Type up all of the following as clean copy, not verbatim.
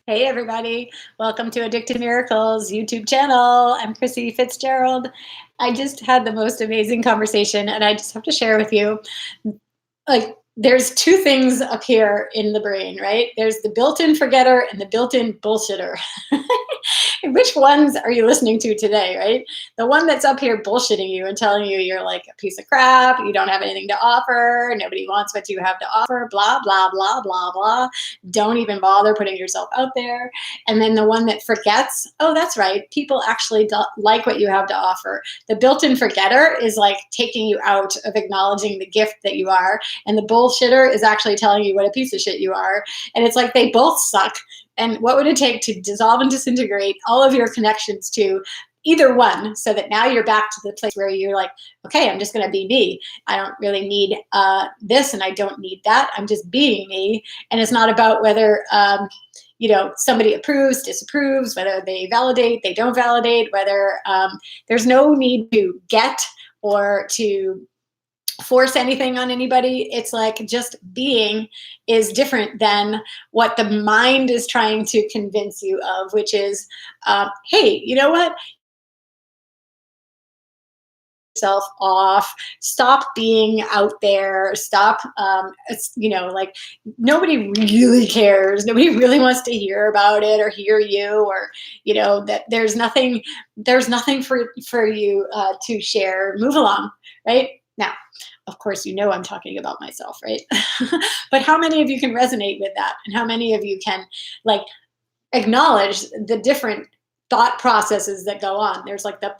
Hey everybody, welcome to Addicted Miracles YouTube channel. I'm Chrissy Fitzgerald. I just had the most amazing conversation and I just have to share with you. Like, there's two things up here in the brain, right? There's the built-in forgetter and the built-in bullshitter. Which ones are you listening to today, right? The one that's up here bullshitting you and telling you you're like a piece of crap, you don't have anything to offer, nobody wants what you have to offer, blah, blah, blah, blah, blah. Don't even bother putting yourself out there. And then the one that forgets, oh, that's right, people actually like what you have to offer. The built-in forgetter is like taking you out of acknowledging the gift that you are. And the bullshitter is actually telling you what a piece of shit you are. And it's like they both suck. And what would it take to dissolve and disintegrate all of your connections to either one, so that now you're back to the place where you're like, okay, I'm just going to be me. I don't really need this and I don't need that. I'm just being me. And it's not about whether somebody approves, disapproves, whether they validate, they don't validate, whether there's no need to get or to force anything on anybody. It's like just being is different than what the mind is trying to convince you of, which is, hey, you know what? Yourself off, stop being out there, stop, like nobody really cares. Nobody really wants to hear about it or hear you, or, that there's nothing for you to share. Move along, right? Now, of course, I'm talking about myself, right? But how many of you can resonate with that? And how many of you can like acknowledge the different thought processes that go on? There's like the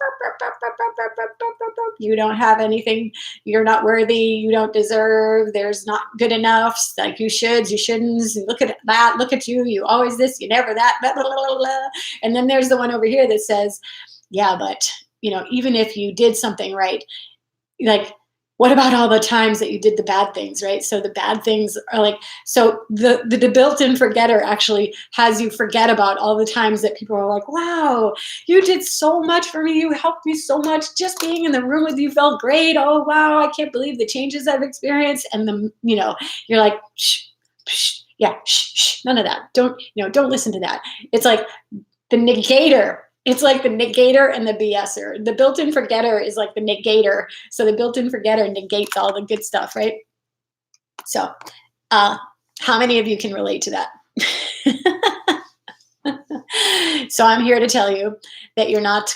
you don't have anything, you're not worthy, you don't deserve, there's not good enough, like you shoulds, you shouldn't, look at that, look at you, you always this, you never that, blah, blah, blah, blah. And then there's the one over here that says, yeah, but even if you did something right, like, what about all the times that you did the bad things, right? So the bad things are like, so the built-in forgetter actually has you forget about all the times that people are like, wow, you did so much for me, you helped me so much, just being in the room with you felt great, oh wow, I can't believe the changes I've experienced. And you're like, shh, shh, yeah, shh, shh, none of that, don't listen to that. It's like the negator. It's like the negator and the BSer. The built-in forgetter is like the negator. So the built-in forgetter negates all the good stuff, right? So how many of you can relate to that? So I'm here to tell you that you're not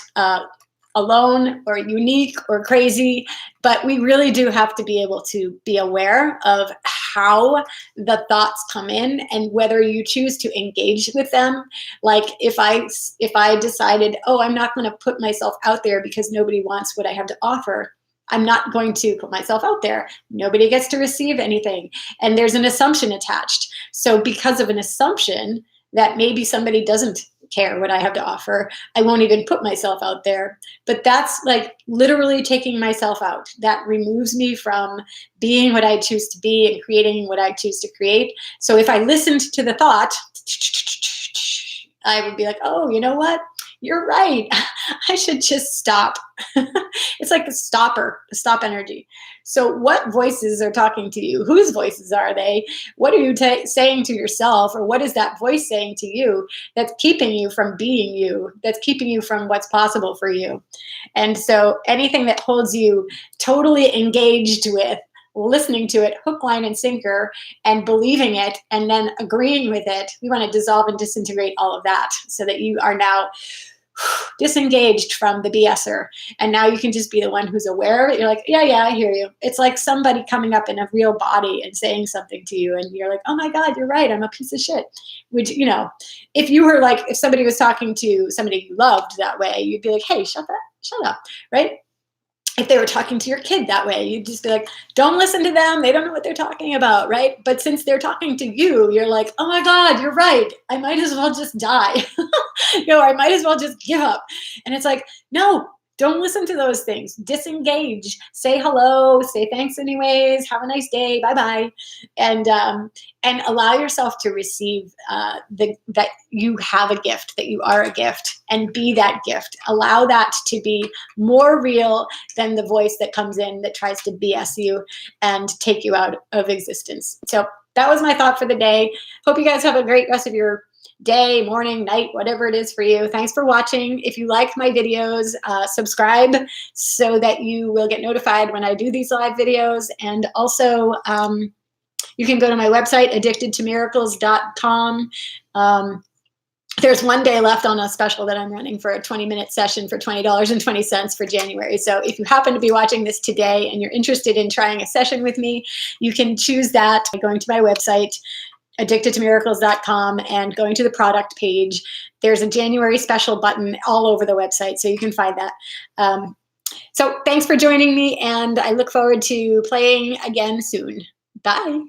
alone or unique or crazy, but we really do have to be able to be aware of how the thoughts come in and whether you choose to engage with them. Like if I decided, oh, I'm not going to put myself out there because nobody wants what I have to offer, I'm not going to put myself out there. Nobody gets to receive anything. And there's an assumption attached. So because of an assumption that maybe somebody doesn't care what I have to offer, I won't even put myself out there. But that's like literally taking myself out. That removes me from being what I choose to be and creating what I choose to create. So if I listened to the thought, I would be like, oh, you know what? You're right. I should just stop. It's like the stop energy. So what voices are talking to you? Whose voices are they? What are you saying to yourself? Or what is that voice saying to you that's keeping you from being you, that's keeping you from what's possible for you? And so anything that holds you totally engaged with listening to it hook, line, and sinker, and believing it, and then agreeing with it, we want to dissolve and disintegrate all of that so that you are now disengaged from the BSer. And now you can just be the one who's aware. You're like, yeah, I hear you. It's like somebody coming up in a real body and saying something to you. And you're like, oh my God, you're right. I'm a piece of shit. Which, if you were like, if somebody was talking to somebody you loved that way, you'd be like, hey, shut up. Right? If they were talking to your kid that way, you'd just be like, don't listen to them. They don't know what they're talking about, right? But since they're talking to you, you're like, oh my God, you're right. I might as well just die. I might as well just give up. And it's like, no, don't listen to those things. Disengage. Say hello. Say thanks anyways. Have a nice day. Bye-bye. And allow yourself to receive that you have a gift, that you are a gift, and be that gift. Allow that to be more real than the voice that comes in that tries to BS you and take you out of existence. So that was my thought for the day. Hope you guys have a great rest of your day, morning, night, whatever it is for you. Thanks for watching. If you like my videos, subscribe so that you will get notified when I do these live videos. And also, you can go to my website, addictedtomiracles.com. There's 1 day left on a special that I'm running for a 20-minute session for $20.20 for January. So if you happen to be watching this today and you're interested in trying a session with me, you can choose that by going to my website, addictedtomiracles.com, and going to the product page. There's a January special button all over the website, so you can find that. So thanks for joining me, and I look forward to playing again soon. Bye.